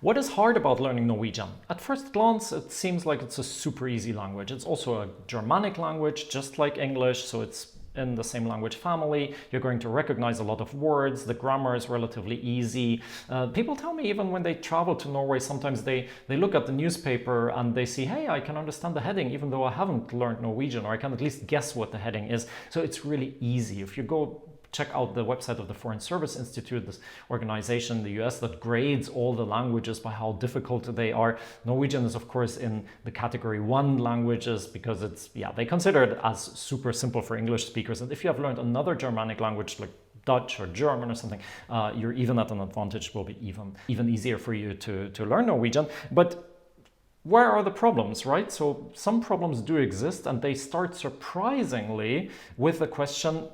What is hard about learning Norwegian? At first glance, it seems like it's a super easy language. It's also a Germanic language, just like English, so it's in the same language family. You're going to recognize a lot of words. The grammar is relatively easy. People tell me even when they travel to Norway, sometimes they look at the newspaper and they see, hey, I can understand the heading even though I haven't learned Norwegian, or I can at least guess what the heading is. So it's really easy. If you go check out the website of the Foreign Service Institute, this organization in the US that grades all the languages by how difficult they are. Norwegian is of course in the category 1 languages because it's, they consider it as super simple for English speakers. And if you have learned another Germanic language like Dutch or German or something, you're even at an advantage. It will be even easier for you to learn Norwegian. But where are the problems, right? So some problems do exist, and they start surprisingly with the question,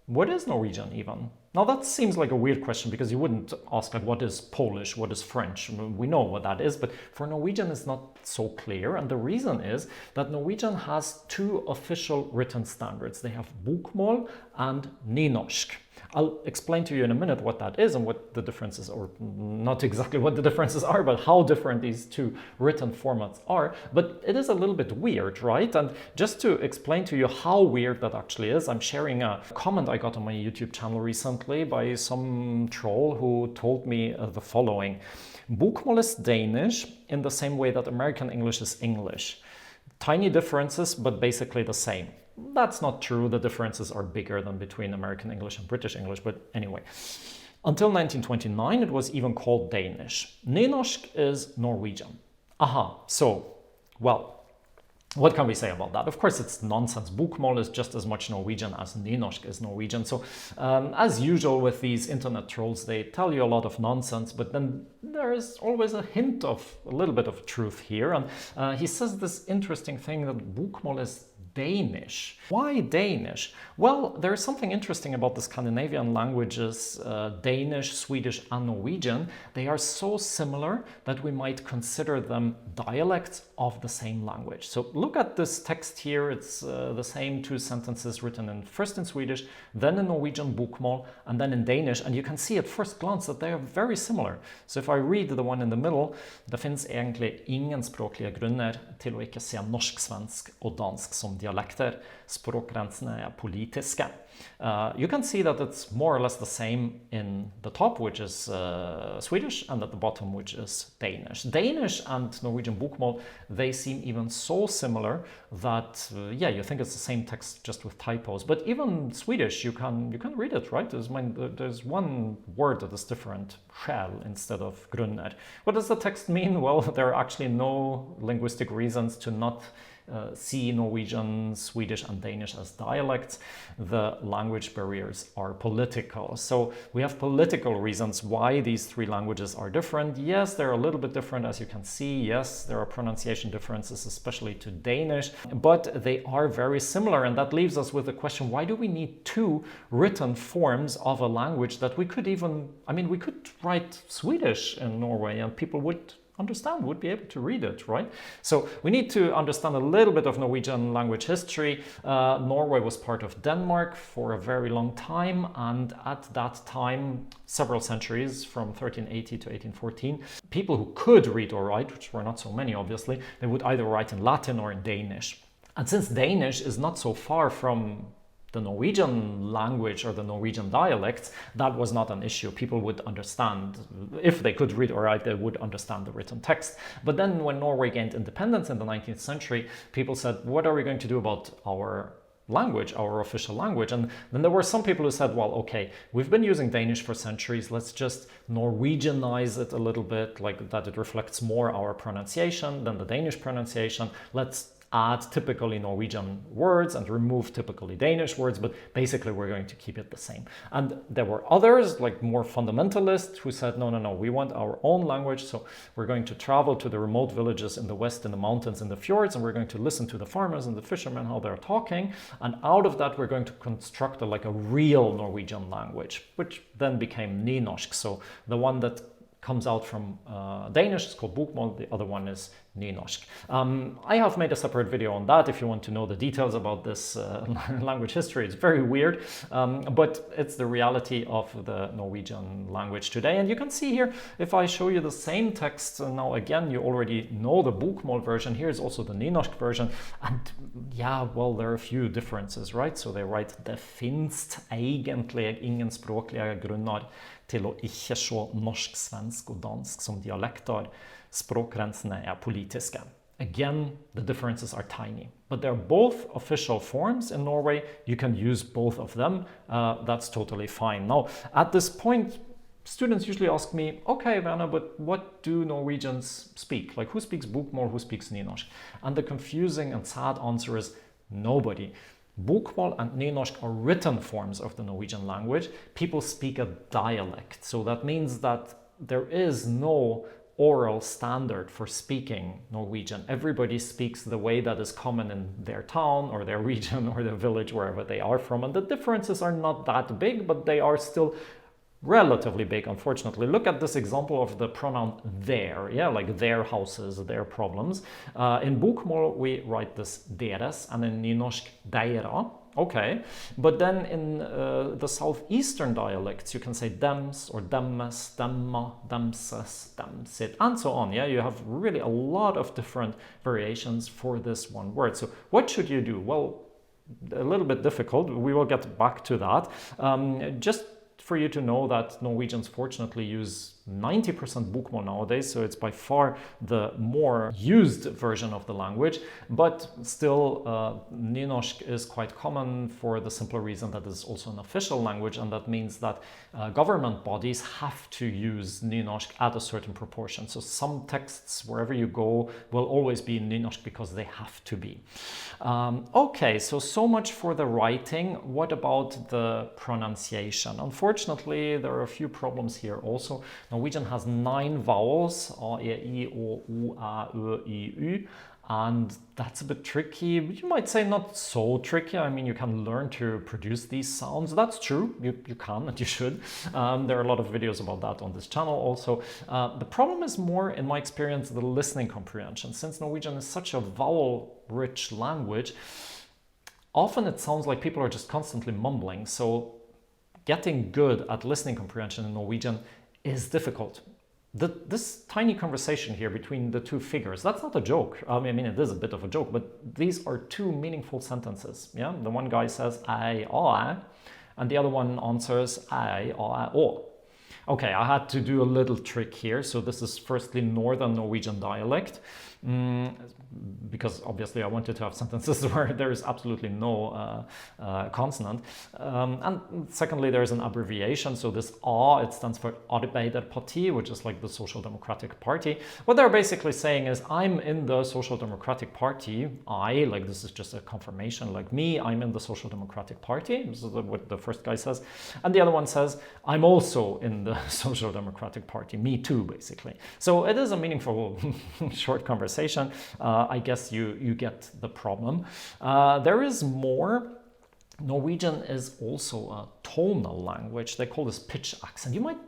what is Norwegian even? Now that seems like a weird question because you wouldn't ask like what is Polish, what is French? We know what that is, but for Norwegian it's not so clear. And the reason is that Norwegian has 2 official written standards. They have bokmål and nynorsk. I'll explain to you in a minute what that is and what the differences, or not exactly what the differences are, but how different these 2 written formats are. But it is a little bit weird, right? And just to explain to you how weird that actually is, I'm sharing a comment I got on my YouTube channel recently by some troll who told me the following. Bokmål is Danish in the same way that American English is English. Tiny differences, but basically the same. That's not true. The differences are bigger than between American English and British English, but anyway. Until 1929, it was even called Danish. Nynorsk is Norwegian. So, well, what can we say about that? Of course, it's nonsense. Bokmål is just as much Norwegian as nynorsk is Norwegian. So, as usual with these internet trolls, they tell you a lot of nonsense, but then there is always a hint of a little bit of truth here. And he says this interesting thing that bokmål is Danish. Why Danish? Well, there is something interesting about the Scandinavian languages, Danish, Swedish, and Norwegian. They are so similar that we might consider them dialects of the same language. So look at this text here. It's the same 2 sentences written first in Swedish, then in Norwegian bokmål, and then in Danish. And you can see at first glance that they are very similar. So if I read the one in the middle, det finns egentlig ingen språklige grunner til å ikke se norsk-svensk og dansk som dialekter. Språkgrensene er politiske. You can see that it's more or less the same in the top, which is Swedish, and at the bottom, which is Danish. Danish and Norwegian bokmål, they seem even so similar that, you think it's the same text just with typos. But even Swedish, you can read it, right? There's one word that is different, skäl instead of grunner. What does the text mean? Well, there are actually no linguistic reasons to not see Norwegian, Swedish, and Danish as dialects. The language barriers are political. So we have political reasons why these 3 languages are different. Yes, they're a little bit different, as you can see. Yes, there are pronunciation differences, especially to Danish, but they are very similar. And that leaves us with the question, why do we need 2 written forms of a language that we could even, we could write Swedish in Norway and people would be able to read it, right? So we need to understand a little bit of Norwegian language history. Norway was part of Denmark for a very long time, and at that time, several centuries, from 1380 to 1814, people who could read or write, which were not so many obviously, they would either write in Latin or in Danish. And since Danish is not so far from the Norwegian language or the Norwegian dialects, that was not an issue. People would understand, if they could read or write, they would understand the written text. But then when Norway gained independence in the 19th century, people said, what are we going to do about our language, our official language? And then there were some people who said, well, okay, we've been using Danish for centuries, let's just Norwegianize it a little bit, like that it reflects more our pronunciation than the Danish pronunciation. Let's add typically Norwegian words and remove typically Danish words, but basically we're going to keep it the same. And there were others, like more fundamentalists, who said, no, we want our own language, so we're going to travel to the remote villages in the west, in the mountains, in the fjords, and we're going to listen to the farmers and the fishermen, how they're talking, and out of that we're going to construct a real Norwegian language, which then became nynorsk, so the one that comes out from Danish. It's called bokmål. The other one is nynorsk. I have made a separate video on that if you want to know the details about this language history. It's very weird, but it's the reality of the Norwegian language today. And you can see here, if I show you the same text, now again, you already know the bokmål version. Here's also the nynorsk version. And yeah, well, there are a few differences, right? So they write det finst egentlig ingen språklige grunner til å ikke se norsk, svensk og dansk som dialekter. Språkgrensene er politiske. Again, the differences are tiny, but they're both official forms in Norway. You can use both of them. That's totally fine. Now, at this point, students usually ask me, okay, Werner, but what do Norwegians speak? Like, who speaks bokmål, who speaks nynorsk? And the confusing and sad answer is nobody. Bokmål and nynorsk are written forms of the Norwegian language. People speak a dialect, so that means that there is no oral standard for speaking Norwegian. Everybody speaks the way that is common in their town or their region or their village, wherever they are from. And the differences are not that big, but they are still relatively big, unfortunately. Look at this example of the pronoun their, yeah, like their houses, their problems. In bokmål, we write this deres, and in nynorsk, deira. Okay, but then in the southeastern dialects, you can say dems or demmes, demma, demses, demsit, and so on. Yeah, you have really a lot of different variations for this one word. So what should you do? Well, a little bit difficult. We will get back to that. Just for you to know that Norwegians fortunately use 90% bokmål nowadays, so it's by far the more used version of the language, but still nynorsk is quite common for the simple reason that it's also an official language, and that means that government bodies have to use nynorsk at a certain proportion. So some texts, wherever you go, will always be in nynorsk because they have to be. Okay, so much for the writing. What about the pronunciation? Unfortunately, there are a few problems here also. Norwegian has 9 vowels, a, e, i, o, u, a, ö, i, u, and that's a bit tricky. You might say not so tricky. I mean, you can learn to produce these sounds. That's true. You can and you should. There are a lot of videos about that on this channel also. The problem is more, in my experience, the listening comprehension. Since Norwegian is such a vowel-rich language, often it sounds like people are just constantly mumbling. So getting good at listening comprehension in Norwegian is difficult. This tiny conversation here between the two figures, that's not a joke. I mean, it is a bit of a joke, but these are two meaningful sentences. Yeah, the one guy says I, o, and the other one answers I, o. Okay, I had to do a little trick here. So this is firstly Northern Norwegian dialect, because obviously I wanted to have sentences where there is absolutely no consonant. And secondly, there's an abbreviation. So this A, it stands for Arbeiderparti, which is like the Social Democratic Party. What they're basically saying is, I'm in the Social Democratic Party. I, like this is just a confirmation, like me, I'm in the Social Democratic Party. This is what the first guy says. And the other one says, I'm also in the Social Democratic Party. Me too, basically. So it is a meaningful short conversation. I guess you get the problem. There is more. Norwegian is also a tonal language. They call this pitch accent. You might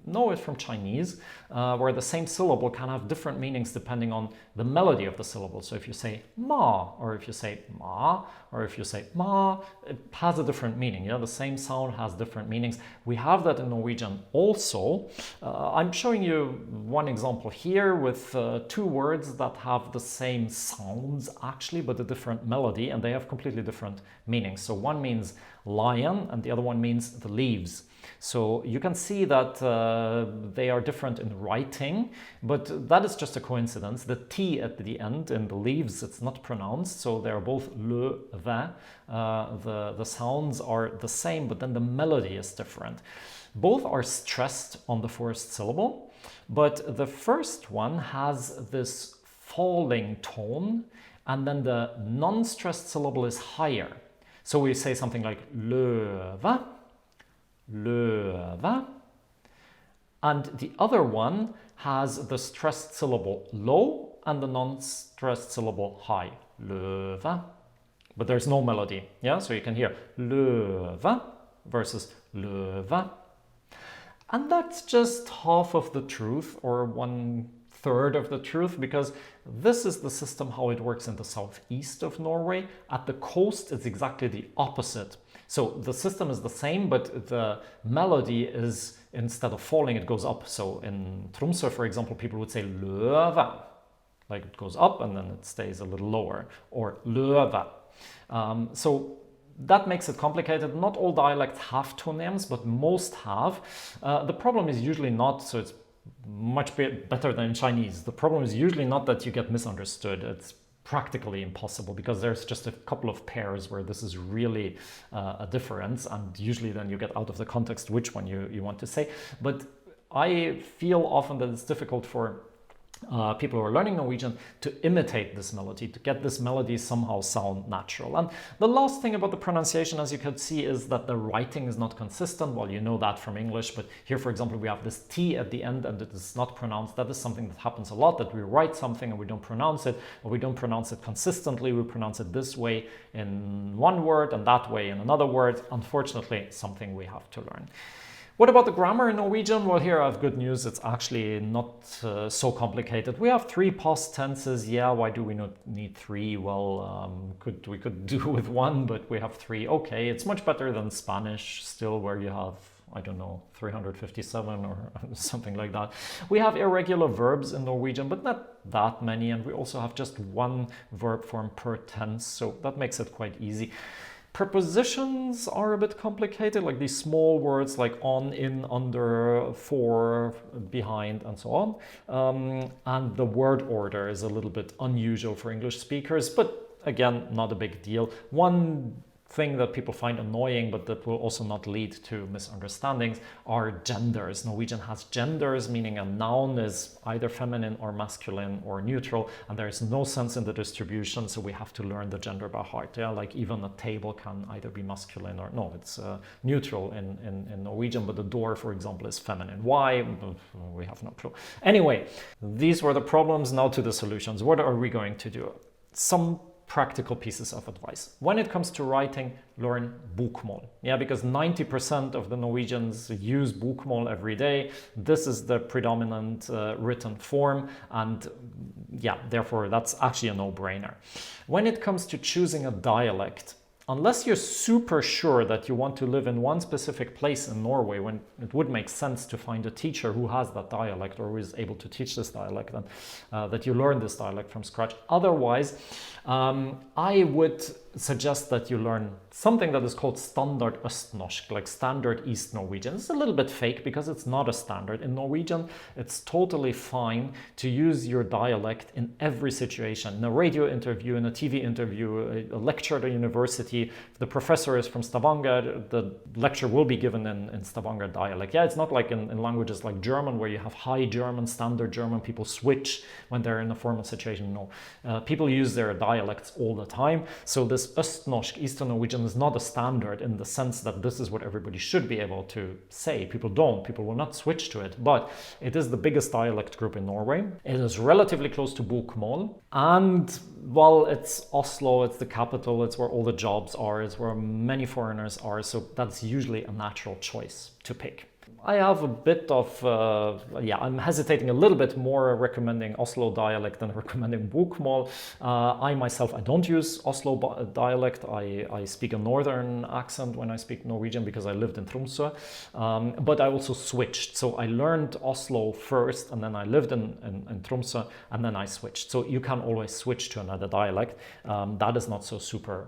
know it from Chinese, where the same syllable can have different meanings depending on the melody of the syllable. So if you say ma, or if you say ma, or if you say ma, it has a different meaning. Yeah, the same sound has different meanings. We have that in Norwegian also. I'm showing you one example here with 2 words that have the same sounds actually, but a different melody, and they have completely different meanings. So one means lion, and the other one means the leaves. So you can see that they are different in writing, but that is just a coincidence. The T at the end in the leaves, it's not pronounced, so they're both le, ve. The sounds are the same, but then the melody is different. Both are stressed on the first syllable, but the first one has this falling tone, and then the non-stressed syllable is higher. So we say something like løve, løve, and the other one has the stressed syllable low and the non-stressed syllable high, løve, but there's no melody. Yeah, so you can hear løve versus løve. And that's just half of the truth, or 1/3 of the truth, because this is the system how it works in the southeast of Norway. At the coast, it's exactly the opposite. So the system is the same, but the melody is, instead of falling, it goes up. So in Tromsø, for example, people would say løve, like it goes up and then it stays a little lower, or løve. So that makes it complicated. Not all dialects have tonemes, but most have. The problem is usually not, so it's much better than in Chinese. The problem is usually not that you get misunderstood. It's practically impossible, because there's just a couple of pairs where this is really a difference, and usually then you get out of the context which one you want to say. But I feel often that it's difficult for people who are learning Norwegian to imitate this melody, to get this melody somehow sound natural. And the last thing about the pronunciation, as you can see, is that the writing is not consistent. Well, you know that from English, but here, for example, we have this T at the end and it is not pronounced. That is something that happens a lot, that we write something and we don't pronounce it, or we don't pronounce it consistently. We pronounce it this way in one word and that way in another word. Unfortunately, something we have to learn. What about the grammar in Norwegian? Well, here I have good news. It's actually not so complicated. We have 3 past tenses. Yeah, why do we not need 3? Well, we could do with 1, but we have 3. Okay, it's much better than Spanish still, where you have, I don't know, 357 or something like that. We have irregular verbs in Norwegian, but not that many. And we also have just 1 verb form per tense, so that makes it quite easy. Prepositions are a bit complicated, like these small words like on, in, under, for, behind, and so on. And the word order is a little bit unusual for English speakers, but again, not a big deal. One thing that people find annoying, but that will also not lead to misunderstandings, are genders. Norwegian has genders, meaning a noun is either feminine or masculine or neutral, and there is no sense in the distribution, so we have to learn the gender by heart. Yeah, like even a table can either be masculine or no, it's neutral in Norwegian, but the door, for example, is feminine. Why? We have no clue. Anyway, these were the problems. Now to the solutions. What are we going to do? Some practical pieces of advice. When it comes to writing, learn bokmål. Yeah, because 90% of the Norwegians use bokmål every day. This is the predominant written form, and yeah, therefore that's actually a no-brainer. When it comes to choosing a dialect, unless you're super sure that you want to live in one specific place in Norway, when it would make sense to find a teacher who has that dialect or who is able to teach this dialect, and that you learn this dialect from scratch. Otherwise, I would suggest that you learn something that is called Standard Østnorsk, like Standard East Norwegian. It's a little bit fake because it's not a standard. In Norwegian, it's totally fine to use your dialect in every situation. In a radio interview, in a TV interview, a lecture at a university, if the professor is from Stavanger, the lecture will be given in Stavanger dialect. Yeah, it's not like in languages like German, where you have High German, Standard German, people switch when they're in a formal situation. No, people use their dialects all the time. So this Østnorsk, Eastern Norwegian, is not a standard in the sense that this is what everybody should be able to say. People don't. People will not switch to it. But it is the biggest dialect group in Norway. It is relatively close to bokmål. And well, it's Oslo, it's the capital, it's where all the jobs are, it's where many foreigners are. So that's usually a natural choice to pick. I have a bit of, I'm hesitating a little bit more recommending Oslo dialect than recommending bokmål. I myself, I don't use Oslo dialect. I speak a northern accent when I speak Norwegian because I lived in Tromsø. But I also switched. So I learned Oslo first, and then I lived in Tromsø, and then I switched. So you can always switch to another dialect. That is not so super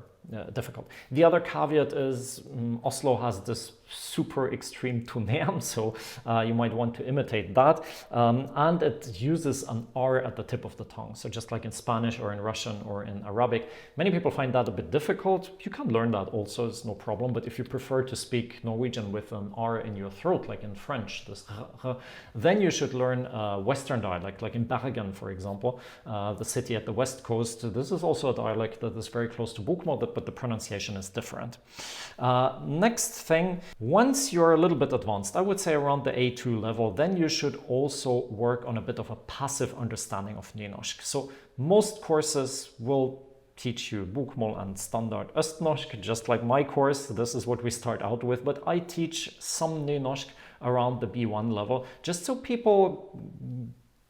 difficult. The other caveat is Oslo has this super extreme tonem, so you might want to imitate that, and it uses an R at the tip of the tongue, so just like in Spanish or in Russian or in Arabic. Many people find that a bit difficult. You can learn that also, it's no problem, but if you prefer to speak Norwegian with an R in your throat, like in French, this then you should learn Western dialect, like in Bergen, for example, the city at the west coast. This is also a dialect that is very close to bokmål, but the pronunciation is different. Next thing, once you're a little bit advanced, I would say around the A2 level, then you should also work on a bit of a passive understanding of nynorsk. So most courses will teach you bokmål and Standard Østnorsk, just like my course. This is what we start out with, but I teach some nynorsk around the B1 level, just so people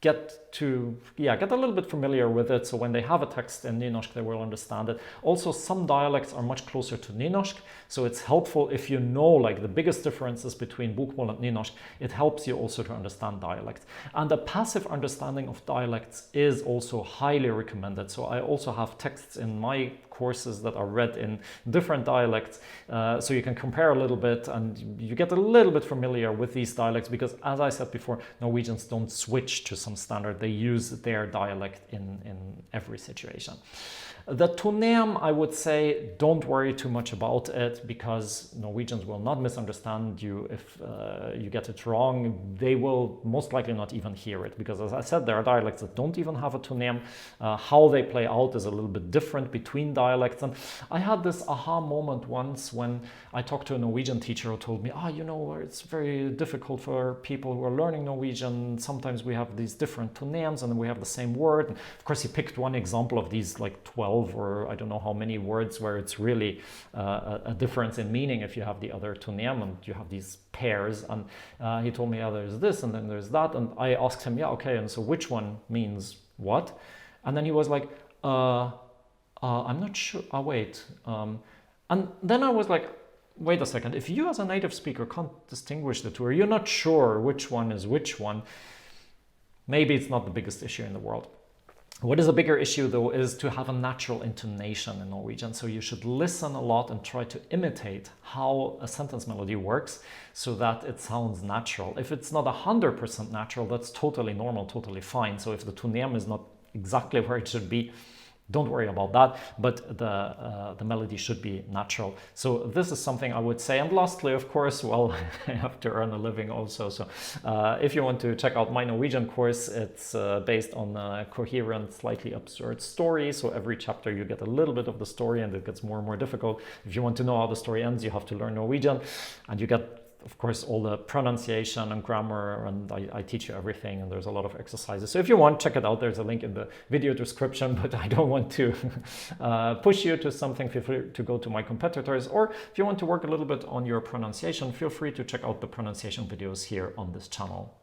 get a little bit familiar with it, so when they have a text in Nynorsk they will understand it. Also, some dialects are much closer to Nynorsk, so it's helpful if you know like the biggest differences between Bokmål and Nynorsk. It helps you also to understand dialects, and a passive understanding of dialects is also highly recommended. So I also have texts in my courses that are read in different dialects, so you can compare a little bit and you get a little bit familiar with these dialects, because as I said before, Norwegians don't switch to some standard, they use their dialect in every situation. The tonem, I would say, don't worry too much about it, because Norwegians will not misunderstand you if you get it wrong. They will most likely not even hear it, because as I said, there are dialects that don't even have a tonem. How they play out is a little bit different between dialects. And I had this aha moment once when I talked to a Norwegian teacher who told me, you know, it's very difficult for people who are learning Norwegian. Sometimes we have these different tonems and we have the same word. And of course, he picked one example of these like 12 or I don't know how many words where it's really a difference in meaning if you have the other tonem and you have these pairs. And he told me, there's this and then there's that. And I asked him, okay, and so which one means what? And then he was like, I'm not sure. Wait. And then I was like, wait a second. If you as a native speaker can't distinguish the two, or you're not sure which one is which one, maybe it's not the biggest issue in the world. What is a bigger issue, though, is to have a natural intonation in Norwegian. So you should listen a lot and try to imitate how a sentence melody works so that it sounds natural. If it's not 100% natural, that's totally normal, totally fine. So if the tonem is not exactly where it should be, don't worry about that, but the melody should be natural. So this is something I would say. And lastly, of course, well, I have to earn a living also. So if you want to check out my Norwegian course, it's based on a coherent, slightly absurd story. So every chapter you get a little bit of the story and it gets more and more difficult. If you want to know how the story ends, you have to learn Norwegian, and you get, of course, all the pronunciation and grammar, and I teach you everything, and there's a lot of exercises. So if you want, check it out. There's a link in the video description, but I don't want to push you to something. Feel free to go to my competitors, or if you want to work a little bit on your pronunciation, feel free to check out the pronunciation videos here on this channel.